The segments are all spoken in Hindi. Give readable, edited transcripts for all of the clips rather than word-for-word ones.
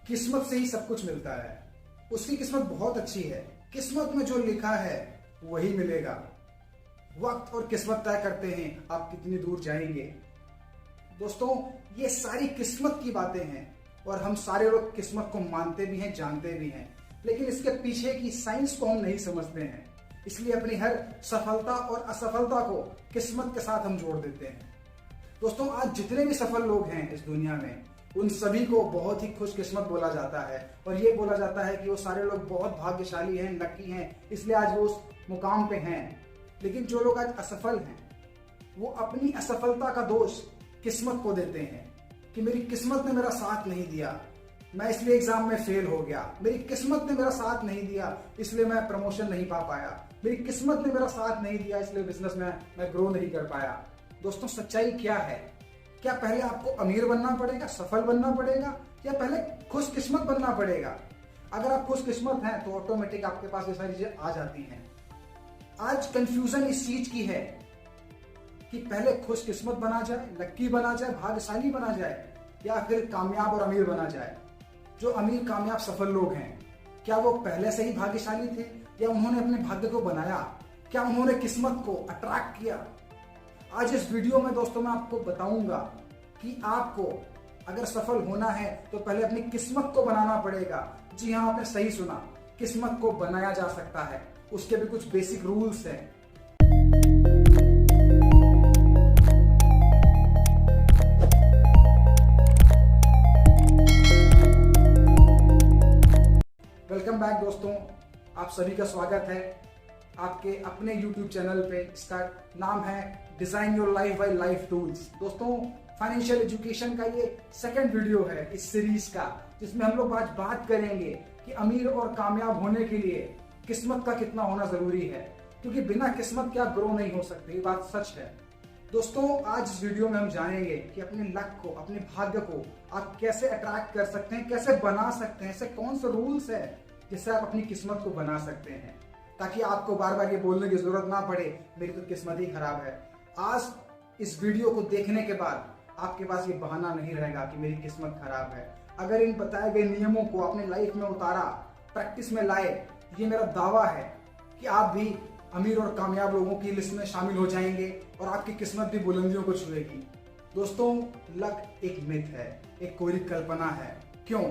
किस्मत से ही सब कुछ मिलता है। उसकी किस्मत बहुत अच्छी है, किस्मत में जो लिखा है वही मिलेगा। वक्त और किस्मत तय करते हैं आप कितनी दूर जाएंगे। दोस्तों, ये सारी किस्मत की बातें हैं और हम सारे लोग किस्मत को मानते भी हैं, जानते भी हैं, लेकिन इसके पीछे की साइंस को हम नहीं समझते हैं। इसलिए अपनी हर सफलता और असफलता को किस्मत के साथ हम जोड़ देते हैं। दोस्तों, आज जितने भी सफल लोग हैं इस दुनिया में, उन सभी को बहुत ही खुशकिस्मत बोला जाता है और ये बोला जाता है कि वो सारे लोग बहुत भाग्यशाली हैं, लकी हैं, इसलिए आज वो उस मुकाम पे हैं। लेकिन जो लोग आज असफल हैं, वो अपनी असफलता का दोष किस्मत को देते हैं कि मेरी किस्मत ने मेरा साथ नहीं दिया, मैं इसलिए एग्जाम में फेल हो गया, मेरी किस्मत ने मेरा साथ नहीं दिया इसलिए मैं प्रमोशन नहीं पा पाया, मेरी किस्मत ने मेरा साथ नहीं दिया इसलिए बिजनेस में मैं ग्रो नहीं कर पाया। दोस्तों, सच्चाई क्या है? क्या पहले आपको अमीर बनना पड़ेगा, सफल बनना पड़ेगा, या पहले खुशकिस्मत बनना पड़ेगा? अगर आप खुशकिस्मत हैं तो ऑटोमेटिक आपके पास ये सारी चीजें आ जाती हैं। आज कंफ्यूजन इस चीज की है कि पहले खुशकिस्मत बना जाए, लक्की बना जाए, भाग्यशाली बना जाए, या फिर कामयाब और अमीर बना जाए। जो अमीर कामयाब सफल लोग हैं, क्या वो पहले से ही भाग्यशाली थे या उन्होंने अपने भाग्य को बनाया? क्या उन्होंने किस्मत को अट्रैक्ट किया? आज इस वीडियो में दोस्तों मैं आपको बताऊंगा कि आपको अगर सफल होना है तो पहले अपनी किस्मत को बनाना पड़ेगा। जी हाँ, आपने सही सुना, किस्मत को बनाया जा सकता है। उसके भी कुछ बेसिक रूल्स हैं। वेलकम बैक दोस्तों, आप सभी का स्वागत है आपके अपने YouTube चैनल पे। इसका नाम है design your life by life tools. दोस्तों, फाइनेंशियल एजुकेशन का ये सेकंड वीडियो है इस सीरीज का, जिसमें हम लोग आज बात करेंगे कि अमीर और कामयाब होने के लिए किस्मत का कितना होना जरूरी है, क्योंकि बिना किस्मत के आप ग्रो नहीं हो सकते। ये बात सच है। दोस्तों, आज इस वीडियो में हम जानेंगे कि अपने लक को, अपने भाग्य को आप कैसे अट्रैक्ट कर सकते हैं, कैसे बना सकते हैं, ऐसे कौन से रूल्स है जिससे आप अपनी किस्मत को बना सकते हैं, ताकि आपको बार बार ये बोलने की जरूरत ना पड़े मेरी तो किस्मत ही खराब है। आज इस वीडियो को देखने के बाद आपके पास ये बहाना नहीं रहेगा कि मेरी किस्मत खराब है। अगर इन बताए गए नियमों को अपने लाइफ में उतारा, प्रैक्टिस में लाए, ये मेरा दावा है कि आप भी अमीर और कामयाब लोगों की लिस्ट में शामिल हो जाएंगे और आपकी किस्मत भी बुलंदियों को छुएगी। दोस्तों, लक एक मिथ है, एक कोरी कल्पना है। क्यों?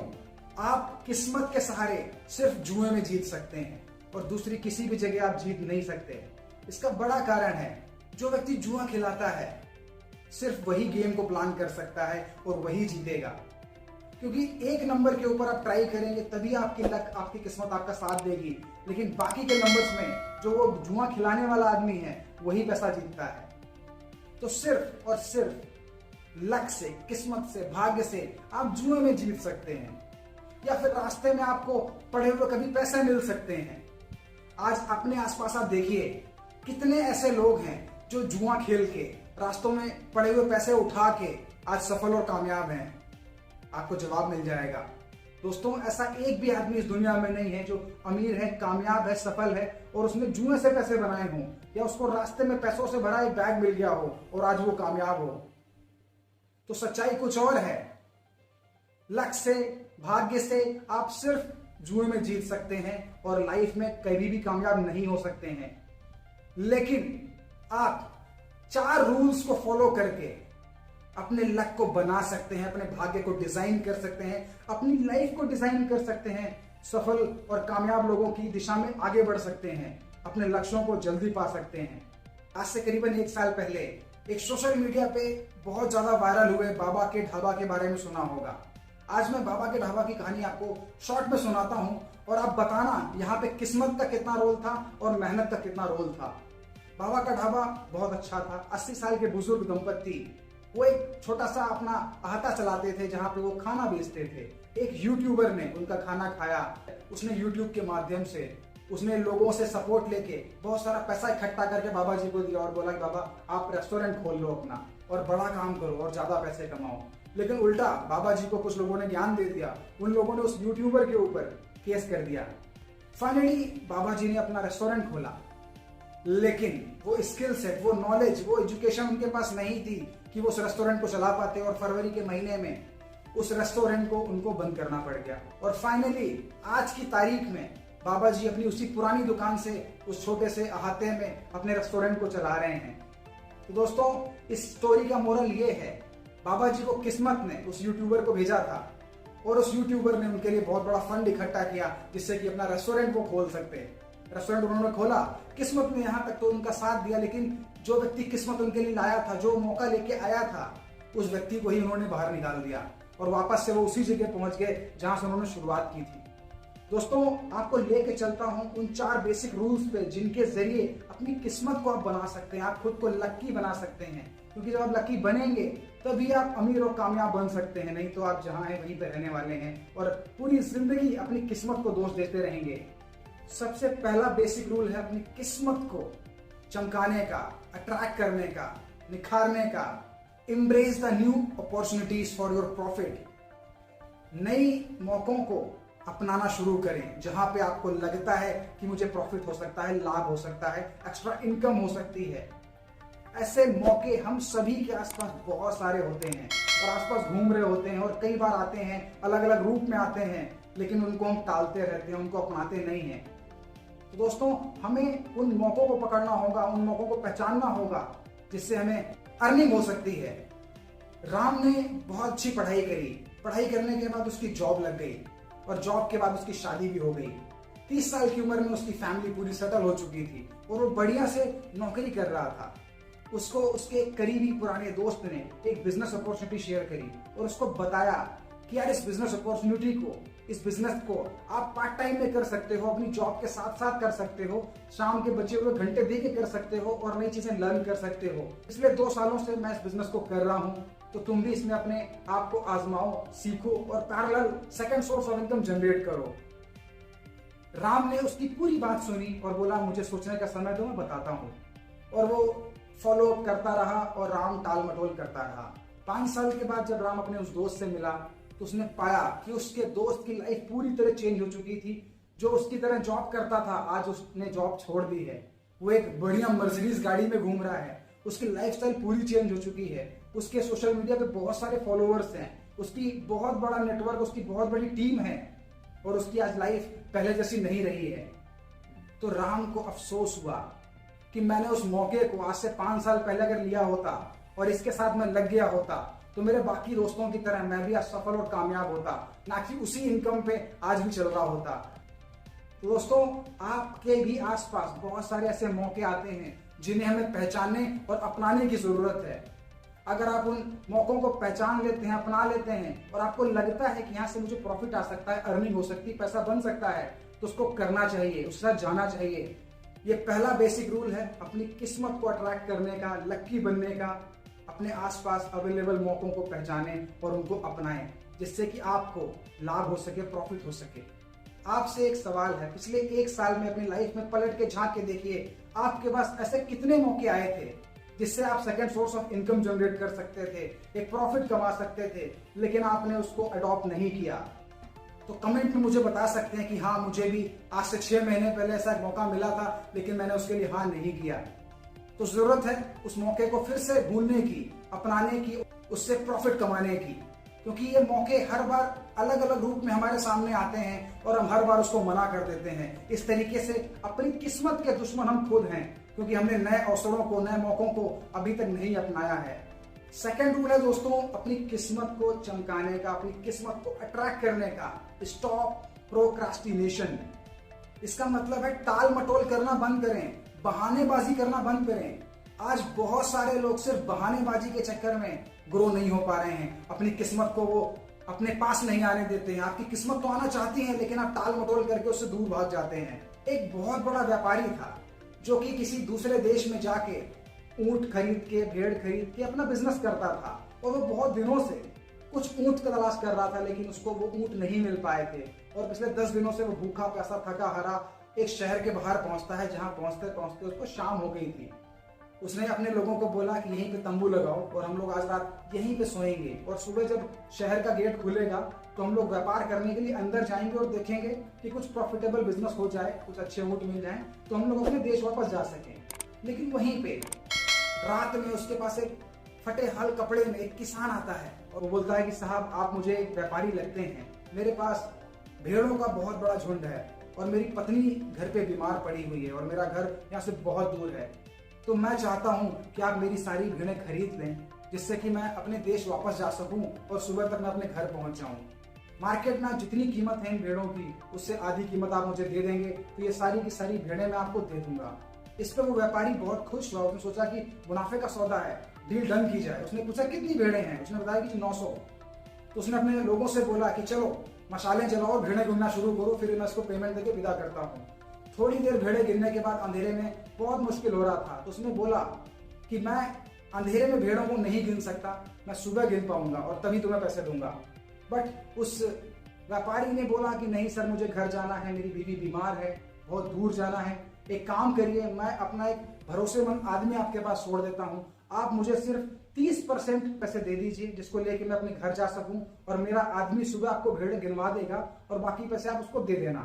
आप किस्मत के सहारे सिर्फ जुए में जीत सकते हैं और दूसरी किसी भी जगह आप जीत नहीं सकते। इसका बड़ा कारण है, जो व्यक्ति जुआ खिलाता है सिर्फ वही गेम को प्लान कर सकता है और वही जीतेगा। क्योंकि एक नंबर के ऊपर आप ट्राई करेंगे तभी आपकी लक, आपकी किस्मत आपका साथ देगी, लेकिन बाकी के नंबर्स में जो वो जुआ खिलाने वाला आदमी है वही पैसा जीतता है। तो सिर्फ और सिर्फ लक से, किस्मत से, भाग्य से आप जुए में जीत सकते हैं, या फिर रास्ते में आपको पड़े हुए कभी पैसे मिल सकते हैं। आज अपने आसपास आप देखिए, कितने ऐसे लोग हैं जो जुआ खेल के रास्तों में पड़े हुए पैसे उठा के आज सफल और कामयाब हैं। आपको जवाब मिल जाएगा। दोस्तों, ऐसा एक भी आदमी इस दुनिया में नहीं है जो अमीर है, कामयाब है, सफल है और उसने जुए से पैसे बनाए हों, या उसको रास्ते में पैसों से भरा एक बैग मिल गया हो और आज वो कामयाब हो। तो सच्चाई कुछ और है। लक से, भाग्य से आप सिर्फ जुए में जीत सकते हैं और लाइफ में कभी भी कामयाब नहीं हो सकते हैं। लेकिन आप 4 रूल्स को फॉलो करके अपने लक को बना सकते हैं, अपने भाग्य को डिजाइन कर सकते हैं, अपनी लाइफ को डिजाइन कर सकते हैं, सफल और कामयाब लोगों की दिशा में आगे बढ़ सकते हैं, अपने लक्ष्यों को जल्दी पा सकते हैं। आज से करीबन 1 साल पहले एक सोशल मीडिया पे बहुत ज्यादा वायरल हुए बाबा के ढाबा के बारे में सुना होगा। आज मैं बाबा के ढाबा की कहानी आपको शॉर्ट में सुनाता हूं और आप बताना यहाँ पे किस्मत का कितना रोल था और मेहनत का कितना रोल था। बाबा का ढाबा बहुत अच्छा था। 80 साल के बुजुर्ग दंपत्ति, वो एक छोटा सा अपना अहाता चलाते थे जहाँ पे वो खाना बेचते थे। एक यूट्यूबर ने उनका खाना खाया। उसने यूट्यूब के माध्यम से उसने लोगों से सपोर्ट लेके बहुत सारा पैसा इकट्ठा करके बाबा जी को दिया और बोला कि बाबा आप रेस्टोरेंट खोल लो अपना और बड़ा काम करो और ज्यादा पैसे कमाओ। लेकिन उल्टा बाबा जी को कुछ लोगों ने ज्ञान दे दिया, उन लोगों ने उस यूट्यूबर के ऊपर केस कर दिया। फाइनली बाबा जी ने अपना रेस्टोरेंट खोला, लेकिन वो स्किल सेट, वो नॉलेज, वो एजुकेशन उनके पास नहीं थी कि वो उस रेस्टोरेंट को चला पाते। और फरवरी के महीने में उस रेस्टोरेंट को उनको बंद करना पड़ गया। और फाइनली आज की तारीख में बाबा जी अपनी उसी पुरानी दुकान से उस छोटे से अहाते में अपने रेस्टोरेंट को चला रहे हैं। तो दोस्तों, इस स्टोरी का मोरल ये है, बाबा जी को किस्मत ने उस यूट्यूबर को भेजा था और उस यूट्यूबर ने उनके लिए बहुत बड़ा फंड इकट्ठा किया जिससे कि अपना रेस्टोरेंट वो खोल सकते हैं। रेस्टोरेंट उन्होंने खोला, किस्मत ने यहाँ तक तो उनका साथ दिया, लेकिन जो व्यक्ति किस्मत उनके लिए लाया था, जो मौका लेके आया था, उस व्यक्ति को ही उन्होंने बाहर निकाल दिया और वापस से वो उसी जगह पहुंच गए जहां से उन्होंने शुरुआत की थी। दोस्तों, आपको लेके चलता हूं उन 4 बेसिक रूल्स पे जिनके जरिए अपनी किस्मत को आप बना सकते हैं, आप खुद को लकी बना सकते हैं। क्योंकि जब आप लकी बनेंगे तभी आप अमीर और कामयाब बन सकते हैं, नहीं तो आप जहां हैं वहीं पे रहने वाले हैं और पूरी जिंदगी अपनी किस्मत को दोष देते रहेंगे। सबसे पहला बेसिक रूल है अपनी किस्मत को चमकाने का, अट्रैक्ट करने का, निखारने का। Embrace the new opportunities for your profit. नई मौकों को अपनाना शुरू करें जहां पे आपको लगता है कि मुझे प्रॉफिट हो सकता है, लाभ हो सकता है, एक्स्ट्रा इनकम हो सकती है। ऐसे मौके हम सभी के आसपास बहुत सारे होते हैं और आसपास घूम रहे होते हैं और कई बार आते हैं, अलग अलग रूप में आते हैं, लेकिन उनको हम टालते रहते हैं, उनको अपनाते नहीं हैं। तो दोस्तों, हमें उन मौकों को पकड़ना होगा, उन मौकों को पहचानना होगा जिससे हमें अर्निंग हो सकती है। राम ने बहुत अच्छी पढ़ाई करी, पढ़ाई करने के बाद उसकी जॉब लग गई और जॉब के बाद उसकी शादी भी हो गई। 30 साल की उम्र में उसकी फैमिली पूरी सेटल हो चुकी थी और वो बढ़िया से नौकरी कर रहा था। उसको उसके करीबी पुराने दोस्त ने एक बिजनेस अपॉर्चुनिटी शेयर करी और उसको बताया कि यार इस बिजनेस अपॉर्चुनिटी को, इस बिजनेस को आप पार्ट टाइम में कर सकते हो, अपनी जॉब के साथ साथ कर सकते हो, शाम के बचे हुए घंटे दे के कर सकते हो और नई चीजें लर्न कर सकते हो। इसलिए 2 सालों से मैं इस बिजनेस को कर रहा हूँ, तो तुम भी इसमें अपने आप को आजमाओ, सीखो और parallel second source of income generate करो। राम ने उसकी पूरी बात सुनी और बोला मुझे सोचने का समय दो, मैं बताता हूँ। और वो फॉलो करता रहा और राम टाल मटोल करता रहा। 5 साल के बाद जब राम अपने उस दोस्त से मिला तो उसने पाया कि उसके दोस्त की लाइफ पूरी तरह चेंज हो चुकी थी। जो उसकी तरह जॉब करता था आज उसने जॉब छोड़ दी है, वो एक बढ़िया मर्सिडीज गाड़ी में घूम रहा है, उसकी लाइफस्टाइल पूरी चेंज हो चुकी है, उसके सोशल मीडिया पे बहुत सारे फॉलोअर्स हैं, उसकी बहुत बड़ा नेटवर्क, उसकी बहुत बड़ी टीम है और उसकी आज लाइफ पहले जैसी नहीं रही है। तो राम को अफसोस हुआ कि मैंने उस मौके को आज से 5 साल पहले अगर लिया होता और इसके साथ मैं लग गया होता तो मेरे बाकी दोस्तों की तरह मैं भी आज सफल और कामयाब होता, ना कि उसी इनकम पे आज भी चल रहा होता। तो दोस्तों, आपके भी आसपास बहुत सारे ऐसे मौके आते हैं जिन्हें हमें पहचानने और अपनाने की जरूरत है। अगर आप उन मौकों को पहचान लेते हैं, अपना लेते हैं और आपको लगता है कि यहाँ से मुझे प्रॉफिट आ सकता है, अर्निंग हो सकती है, पैसा बन सकता है, तो उसको करना चाहिए, उसके साथ जाना चाहिए। ये पहला बेसिक रूल है अपनी किस्मत को अट्रैक्ट करने का, लकी बनने का। अपने आसपास अवेलेबल मौकों को पहचानें और उनको अपनाएं जिससे कि आपको लाभ हो सके, प्रॉफिट हो सके। आपसे एक सवाल है, पिछले 1 साल में अपनी लाइफ में पलट के झांक के देखिए, आपके पास ऐसे कितने मौके आए थे जिससे आप second source of income generate कर सकते थे, एक प्रॉफिट कमा सकते थे, लेकिन आपने उसको अडॉप्ट नहीं किया। तो कमेंट में मुझे बता सकते हैं कि हाँ, मुझे भी आज से 6 महीने पहले ऐसा एक मौका मिला था लेकिन मैंने उसके लिए हाँ नहीं किया। तो जरूरत है उस मौके को फिर से भूलने की, अपनाने की, उससे प्रॉफिट कमाने की, क्योंकि ये मौके हर बार अलग अलग रूप में हमारे सामने आते हैं और हम हर बार उसको मना कर देते हैं। इस तरीके से अपनी किस्मत के दुश्मन हम खुद हैं, क्योंकि हमने नए अवसरों को, नए मौकों को अभी तक नहीं अपनाया है। सेकंड रूल है दोस्तों, अपनी किस्मत को चमकाने का, अपनी किस्मत को अट्रैक्ट करने का। Stop procrastination. इसका मतलब है टाल मटोल करना बंद करें, बहानेबाजी करना बंद करें। आज बहुत सारे लोग सिर्फ बहानेबाजी के चक्कर में ग्रो नहीं हो पा रहे हैं, अपनी किस्मत को वो अपने पास नहीं आने देते हैं। आपकी किस्मत तो आना चाहती है लेकिन आप टाल मटोल करके उससे दूर भाग जाते हैं। एक बहुत बड़ा व्यापारी था जो कि किसी दूसरे देश में जाके ऊंट खरीद के, भेड़ खरीद के अपना बिजनेस करता था और वो बहुत दिनों से कुछ ऊंट का तलाश कर रहा था लेकिन उसको वो ऊंट नहीं मिल पाए थे और पिछले 10 दिनों से वो भूखा प्यासा, थका हारा एक शहर के बाहर पहुंचता है, जहां पहुंचते पहुंचते उसको शाम हो गई थी। उसने अपने लोगों को बोला कि यहीं पे तंबू लगाओ और हम लोग आज रात यहीं पे सोएंगे और सुबह जब शहर का गेट खुलेगा तो हम लोग व्यापार करने के लिए अंदर जाएंगे और देखेंगे कि कुछ प्रॉफिटेबल बिजनेस हो जाए, कुछ अच्छे ऊंट मिल जाए तो हम लोग अपने देश वापस जा सकें। लेकिन वहीं पे रात में उसके पास एक फटे हाल कपड़े में एक किसान आता है और वो बोलता है कि साहब आप मुझे एक व्यापारी लगते हैं, मेरे पास भेड़ों का बहुत बड़ा झुंड है और मेरी पत्नी घर पे बीमार पड़ी हुई है और मेरा घर यहाँ से बहुत दूर है, तो मैं चाहता हूँ कि आप मेरी सारी भेड़ें खरीद लें जिससे कि मैं अपने देश वापस जा सकूं और सुबह तक मैं अपने घर पहुंच जाऊं। मार्केट में जितनी कीमत है इन भेड़ों की उससे आधी कीमत आप मुझे दे देंगे तो ये सारी की सारी भेड़ें मैं आपको दे दूंगा। इस पर वो व्यापारी बहुत खुश हुआ, उसने सोचा कि मुनाफे का सौदा है, डील डन की जाए। उसने पूछा कितनी भेड़ें हैं, उसने बताया कि 900। तो उसने अपने लोगों से बोला कि चलो मशालें जलाओ, भेड़ें गिनना शुरू करो, फिर मैं इसको पेमेंट देके विदा करता हूँ। थोड़ी देर भेड़ें गिनने के बाद अंधेरे में बहुत मुश्किल हो रहा था, तो उसने बोला कि मैं अंधेरे में भेड़ों को नहीं गिन सकता, मैं सुबह गिन पाऊंगा और तभी तुम्हें पैसे दूंगा। बट उस व्यापारी ने बोला कि नहीं सर, मुझे घर जाना है, मेरी बीवी बीमार है, बहुत दूर जाना है। एक काम करिए, मैं अपना एक भरोसेमंद आदमी आपके पास छोड़ देता हूँ, आप मुझे सिर्फ 30% पैसे दे दीजिए जिसको लेके मैं अपने घर जा सकूं और मेरा आदमी सुबह आपको भेड़ें गिनवा देगा और बाकी पैसे आप उसको दे देना।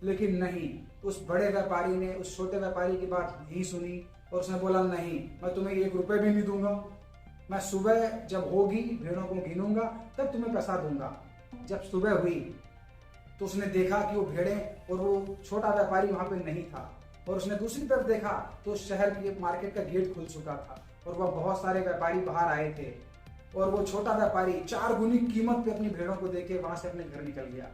लेकिन नहीं, उस बड़े व्यापारी ने उस छोटे व्यापारी की बात नहीं सुनी और उसने बोला नहीं, मैं तुम्हें 1 रुपए भी नहीं दूंगा, मैं सुबह जब होगी भेड़ों को गिनूंगा तब तुम्हें पैसा दूंगा। जब सुबह हुई तो उसने देखा कि वो भेड़ें और वो छोटा व्यापारी वहां पे नहीं था और उसने दूसरी तरफ देखा तो शहर के मार्केट का गेट खुल चुका था और वह बहुत सारे व्यापारी बाहर आए थे और वो छोटा व्यापारी 4 गुनी कीमत पे अपनी भेड़ों को देके वहां से अपने घर निकल गया।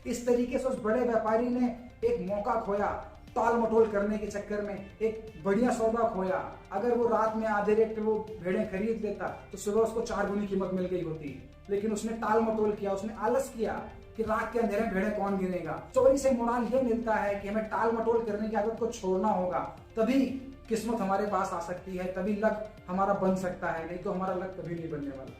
इस तरीके से उस बड़े व्यापारी ने एक मौका खोया, टाल मटोल करने के चक्कर में एक बढ़िया सौदा खोया। अगर वो रात में आधे रेट पे वो भेड़ें खरीद लेता तो सुबह उसको 4 गुनी कीमत मिल गई होती, लेकिन उसने टाल मटोल किया, उसने आलस किया कि रात के अंधेरे में भेड़ें कौन गिनेगा। स्टोरी से मोरल ये मिलता है कि हमें टाल मटोल करने की आदत को छोड़ना होगा, तभी किस्मत हमारे पास आ सकती है, तभी लक हमारा बन सकता है, नहीं तो हमारा लक कभी नहीं बनने वाला।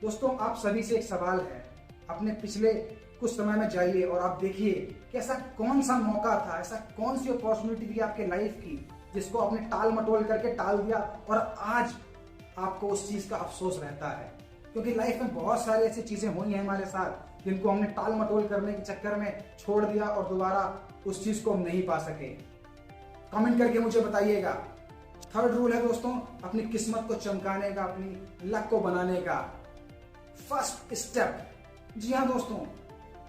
दोस्तों, आप सभी से एक सवाल है, अपने पिछले कुछ समय में जाइए और आप देखिए कि ऐसा कौन सा मौका था, ऐसा कौन सी अपॉर्चुनिटी थी आपके लाइफ की जिसको आपने टाल मटोल करके टाल दिया और आज आपको उस चीज का अफसोस रहता है। क्योंकि लाइफ में बहुत सारी ऐसी चीजें हुई हैं हमारे साथ जिनको हमने टाल मटोल करने के चक्कर में छोड़ दिया और दोबारा उस चीज को हम नहीं पा सके। कमेंट करके मुझे बताइएगा। 3rd रूल है दोस्तों, अपनी किस्मत को चमकाने का, अपनी लक को बनाने का। First step. जी हाँ दोस्तों,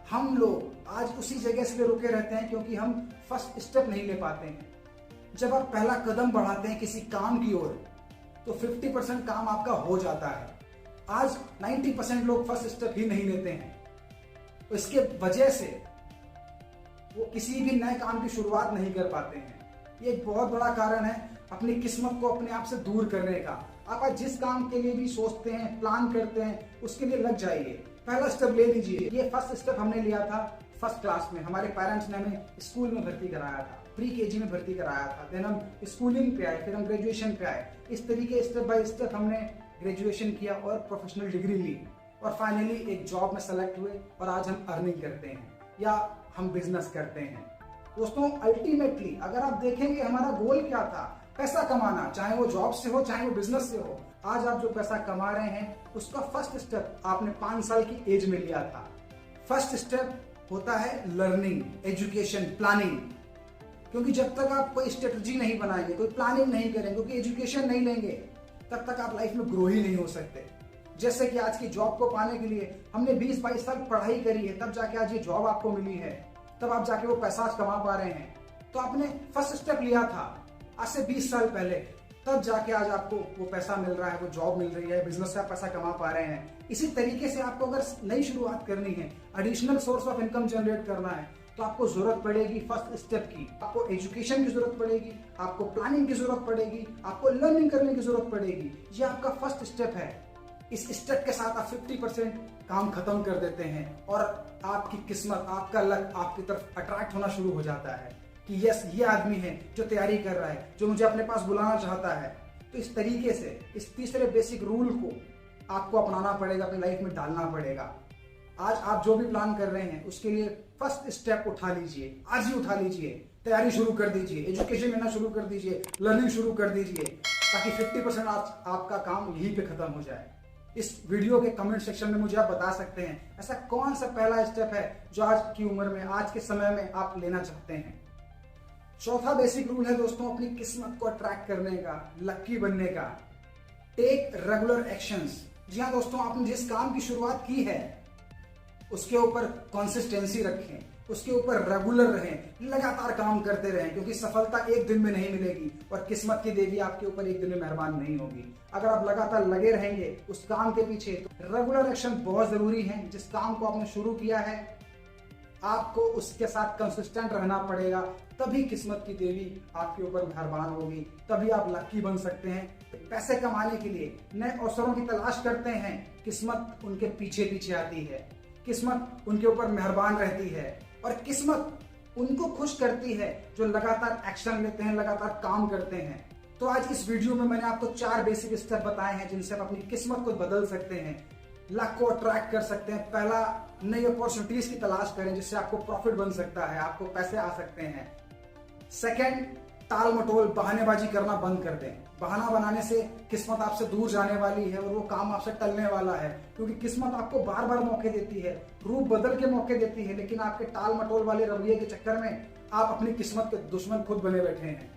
हम लोग आज उसी जगह से रुके रहते हैं क्योंकि हम फर्स्ट स्टेप नहीं ले पाते हैं। जब आप पहला कदम बढ़ाते हैं किसी काम की ओर तो 50% काम आपका हो जाता है। आज 90% लोग फर्स्ट स्टेप ही नहीं लेते हैं, तो इसके वजह से वो किसी भी नए काम की शुरुआत नहीं कर पाते हैं। ये एक बहुत बड़ा कारण है अपनी किस्मत को अपने आप से दूर करने का। आप आज जिस काम के लिए भी सोचते हैं, प्लान करते हैं, उसके लिए लग जाइए, पहला स्टेप ले लीजिए। ये फर्स्ट स्टेप हमने लिया था फर्स्ट क्लास में। हमारे पेरेंट्स ने हमें स्कूल में भर्ती कराया था, प्री केजी में भर्ती कराया था, देन हम स्कूलिंग पे आए, फिर हम ग्रेजुएशन पे आए। इस तरीके स्टेप बाय स्टेप हमने ग्रेजुएशन किया और प्रोफेशनल डिग्री ली और फाइनली एक जॉब में सेलेक्ट हुए और आज हम अर्निंग करते हैं या हम बिजनेस करते हैं। दोस्तों, अल्टीमेटली अगर आप देखेंगे हमारा गोल क्या था, पैसा कमाना, चाहे वो जॉब से हो चाहे वो बिजनेस से हो। आज आप जो पैसा कमा रहे हैं उसका फर्स्ट स्टेप आपने 5 साल की एज में लिया था। फर्स्ट स्टेप होता है लर्निंग, एजुकेशन, प्लानिंग। क्योंकि जब तक आप कोई स्ट्रेटजी नहीं बनाएंगे, कोई प्लानिंग नहीं करेंगे, क्योंकि एजुकेशन नहीं लेंगे, तब तक आप लाइफ में ग्रो ही नहीं हो सकते। जैसे कि आज की जॉब को पाने के लिए हमने 20-22 साल पढ़ाई करी है, तब जाके आज ये जॉब आपको मिली है, तब आप जाके वो पैसा कमा पा रहे हैं। तो आपने फर्स्ट स्टेप लिया था आज से 20 साल पहले, तब जाके आज आपको वो पैसा मिल रहा है, वो जॉब मिल रही है, बिजनेस से आप पैसा कमा पा रहे हैं। इसी तरीके से आपको अगर नई शुरुआत करनी है, additional source of income generate करना है, तो आपको जरूरत पड़ेगी फर्स्ट स्टेप की। आपको एजुकेशन की जरूरत पड़ेगी, आपको प्लानिंग की जरूरत पड़ेगी, आपको लर्निंग करने की जरूरत पड़ेगी। ये आपका फर्स्ट स्टेप है। इस स्टेप के साथ आप 50% काम खत्म कर देते हैं और आपकी किस्मत, आपका लक आपकी तरफ अट्रैक्ट होना शुरू हो जाता है कि यस, ये आदमी है जो तैयारी कर रहा है, जो मुझे अपने पास बुलाना चाहता है। तो इस तरीके से इस तीसरे बेसिक रूल को आपको अपनाना पड़ेगा, अपनी लाइफ में डालना पड़ेगा। आज आप जो भी प्लान कर रहे हैं उसके लिए फर्स्ट स्टेप उठा लीजिए, आज ही उठा लीजिए, तैयारी शुरू कर दीजिए, एजुकेशन लेना शुरू कर दीजिए, लर्निंग शुरू कर दीजिए, ताकि 50% आपका काम यहीं पे खत्म हो जाए। इस वीडियो के कमेंट सेक्शन में मुझे आप बता सकते हैं ऐसा कौन सा पहला स्टेप है जो आज की उम्र में, आज के समय में आप लेना चाहते हैं। चौथा बेसिक रूल है दोस्तों, अपनी किस्मत को अट्रैक्ट करने का, लकी बनने का। Take regular actions. जी हाँ दोस्तों, आपने जिस काम की शुरुआत की है उसके ऊपर कंसिस्टेंसी रखें, उसके ऊपर रेगुलर रहें, लगातार काम करते रहें, क्योंकि सफलता एक दिन में नहीं मिलेगी और किस्मत की देवी आपके ऊपर एक दिन में मेहरबान नहीं होगी। अगर आप लगातार लगे रहेंगे उस काम के पीछे, तो रेगुलर एक्शन बहुत जरूरी है। जिस काम को आपने शुरू किया है आपको उसके साथ कंसिस्टेंट रहना पड़ेगा, तभी किस्मत की देवी आपके ऊपर मेहरबान होगी, तभी आप लकी बन सकते हैं। पैसे कमाने के लिए नए अवसरों की तलाश करते हैं, किस्मत उनके पीछे पीछे आती है, किस्मत उनके ऊपर मेहरबान रहती है और किस्मत उनको खुश करती है जो लगातार एक्शन लेते हैं, लगातार काम करते हैं। तो आज इस वीडियो में मैंने आपको 4 बेसिक स्टेप बताए हैं जिनसे आप अपनी किस्मत को बदल सकते हैं, लक को अट्रैक्ट कर सकते हैं। पहला, नई अपॉर्चुनिटीज की तलाश करें जिससे आपको प्रॉफिट बन सकता है, आपको पैसे आ सकते हैं। सेकंड, टाल मटोल बहानेबाजी करना बंद कर दें। बहाना बनाने से किस्मत आपसे दूर जाने वाली है और वो काम आपसे टलने वाला है, क्योंकि किस्मत आपको बार बार मौके देती है, रूप बदल के मौके देती है, लेकिन आपके टाल मटोल वाले रवैये के चक्कर में आप अपनी किस्मत के दुश्मन खुद बने बैठे हैं।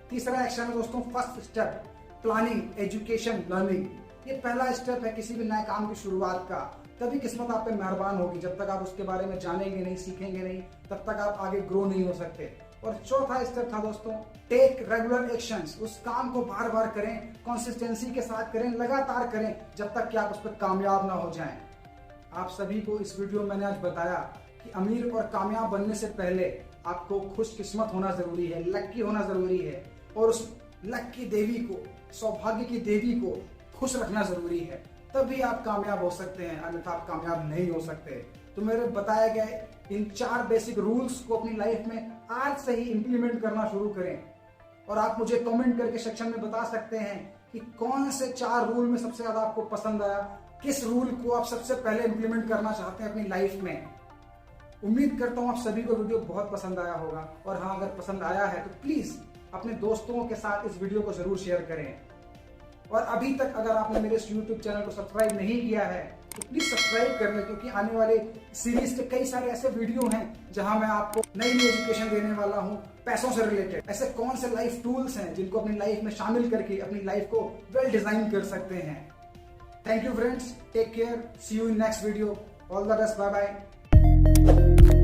तीसरा एक्शन है दोस्तों, first step, planning, education, learning. ये पहला स्टेप है किसी भी नए काम की शुरुआत का। तभी किस्मत आप पे मेहरबान होगी। जब तक आप उसके बारे में जानेंगे नहीं, सीखेंगे नहीं, तब तक आप आगे ग्रो नहीं हो सकते। और चौथा स्टेप था दोस्तों, टेक रेगुलर एक्शंस। उस काम को बार बार करें, कंसिस्टेंसी के साथ करें, लगातार करें, जब तक कि आप उस पर कामयाब ना हो जाएं। आप सभी को इस वीडियो में मैंने आज बताया कि अमीर और कामयाब बनने से पहले आपको खुशकिस्मत होना जरूरी है, लकी होना जरूरी है, और उस लक की देवी को, सौभाग्य की देवी को खुश रखना जरूरी है, तभी आप कामयाब हो सकते हैं, अन्यथा आप कामयाब नहीं हो सकते। तो मेरे बताए गए इन 4 बेसिक रूल्स को अपनी लाइफ में आज से ही इंप्लीमेंट करना शुरू करें। और आप मुझे कमेंट करके सेक्शन में बता सकते हैं कि कौन से 4 रूल में सबसे ज्यादा आपको पसंद आया, किस रूल को आप सबसे पहले इंप्लीमेंट करना चाहते हैं अपनी लाइफ में। उम्मीद करता हूं आप सभी को वीडियो बहुत पसंद आया होगा, और हाँ, अगर पसंद आया है तो प्लीज अपने दोस्तों के साथ इस वीडियो को जरूर शेयर करें। और अभी तक अगर आपने मेरे इस YouTube चैनल को सब्सक्राइब नहीं किया है तो प्लीज सब्सक्राइब कर लें, क्योंकि आने वाले सीरीज के कई सारे ऐसे वीडियो हैं जहां मैं आपको नई एजुकेशन देने वाला हूं, पैसों से रिलेटेड। ऐसे कौन से लाइफ टूल्स हैं जिनको अपनी लाइफ में शामिल करके अपनी लाइफ को वेल डिजाइन कर सकते हैं। Thank you friends, take care, see you in next video, all the best, bye bye.